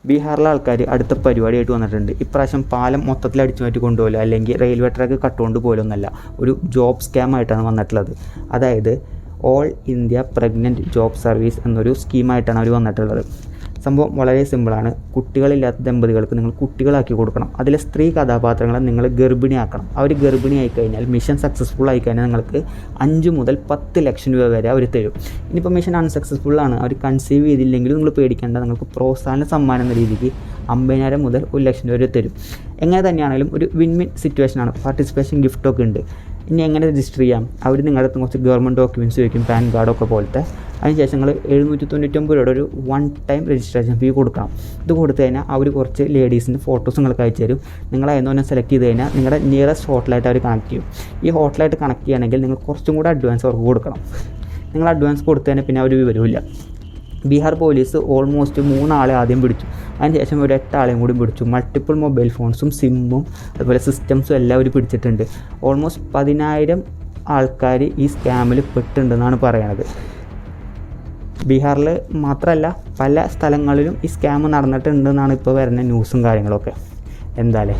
ബീഹാറിലെ ആൾക്കാർ അടുത്ത പരിപാടിയായിട്ട് വന്നിട്ടുണ്ട്. ഇപ്രാവശ്യം പാലം മൊത്തത്തിൽ അടിച്ചു മാറ്റി കൊണ്ടുപോകില്ല, അല്ലെങ്കിൽ റെയിൽവേ ട്രാക്ക് കട്ടുകൊണ്ട് പോലൊന്നല്ല, ഒരു ജോബ് സ്കാം ആയിട്ടാണ് വന്നിട്ടുള്ളത്. അതായത് all India pregnant job service എന്നൊരു സ്കീമായിട്ടാണ് അവർ വന്നിട്ടുള്ളത്. സംഭവം വളരെ സിമ്പിളാണ്. കുട്ടികളില്ലാത്ത ദമ്പതികൾക്ക് നിങ്ങൾ കുട്ടികളാക്കി കൊടുക്കണം. അതിലെ സ്ത്രീ കഥാപാത്രങ്ങളെ നിങ്ങൾ ഗർഭിണിയാക്കണം. അവർ ഗർഭിണിയായി കഴിഞ്ഞാൽ, മിഷൻ സക്സസ്ഫുൾ ആയി കഴിഞ്ഞാൽ നിങ്ങൾക്ക് 5 മുതൽ 10 ലക്ഷം രൂപ വരെ അവർ തരും. ഇനിയിപ്പോൾ മിഷൻ അൺസക്സസ്ഫുള്ളാണ്, അവർ കൺസീവ് ചെയ്തില്ലെങ്കിലും നിങ്ങൾ പേടിക്കേണ്ട, നിങ്ങൾക്ക് പ്രോത്സാഹന സമ്മാനം എന്ന രീതിക്ക് 50,000 മുതൽ 1 ലക്ഷം രൂപ വരെ തരും. എങ്ങനെ തന്നെയാണെങ്കിലും ഒരു വിൻ വിൻ സിറ്റുവേഷനാണ്. പാർട്ടിസിപ്പേഷൻ ഗിഫ്റ്റൊക്കെ ഉണ്ട്. ഇനി എങ്ങനെ രജിസ്റ്റർ ചെയ്യാം? അവർ നിങ്ങളുടെ അടുത്ത് കുറച്ച് ഗവൺമെൻറ് ഡോക്യുമെൻറ്റ്സ് ചോദിക്കും, പാൻ കാർഡൊക്കെ പോലത്തെ. അതിനുശേഷം നിങ്ങൾ 799 രൂപയുടെ ഒരു 1 ടൈം രജിസ്ട്രേഷൻ ഫീ കൊടുക്കണം. ഇത് കൊടുത്തു കഴിഞ്ഞാൽ അവർ കുറച്ച് ലേഡീസിൻ്റെ ഫോട്ടോസ് നിങ്ങൾക്ക് അയച്ചു തരും. നിങ്ങൾ അതിനൊന്ന് സെലക്ട് ചെയ്ത് കഴിഞ്ഞാൽ നിങ്ങളുടെ നിയറസ്റ്റ് ഹോട്ടലായിട്ട് അവർ കണക്ട് ചെയ്യും. ഈ ഹോട്ടലായിട്ട് കണക്ട് ചെയ്യുകയാണെങ്കിൽ നിങ്ങൾ കുറച്ചും കൂടെ അഡ്വാൻസ് അവർക്ക് കൊടുക്കണം. നിങ്ങൾ അഡ്വാൻസ് കൊടുത്തു കഴിഞ്ഞാൽ പിന്നെ അവർ വിവരമില്ല. ബീഹാർ പോലീസ് ഓൾമോസ്റ്റ് 3 ആളെ ആദ്യം പിടിച്ചു. അതിനുശേഷം ഒരു 8 ആളെയും കൂടി പിടിച്ചു. മൾട്ടിപ്പിൾ മൊബൈൽ ഫോൺസും സിമ്മും അതുപോലെ സിസ്റ്റംസും എല്ലാം അവർ പിടിച്ചിട്ടുണ്ട്. ഓൾമോസ്റ്റ് 10,000 ആൾക്കാർ ഈ സ്കാമിൽ പെട്ടിട്ടുണ്ടെന്നാണ് പറയണത്. ബീഹാറിൽ മാത്രമല്ല, പല സ്ഥലങ്ങളിലും ഈ സ്കാം നടന്നിട്ടുണ്ടെന്നാണ് ഇപ്പോൾ വരുന്ന ന്യൂസും കാര്യങ്ങളൊക്കെ. എന്തായാലും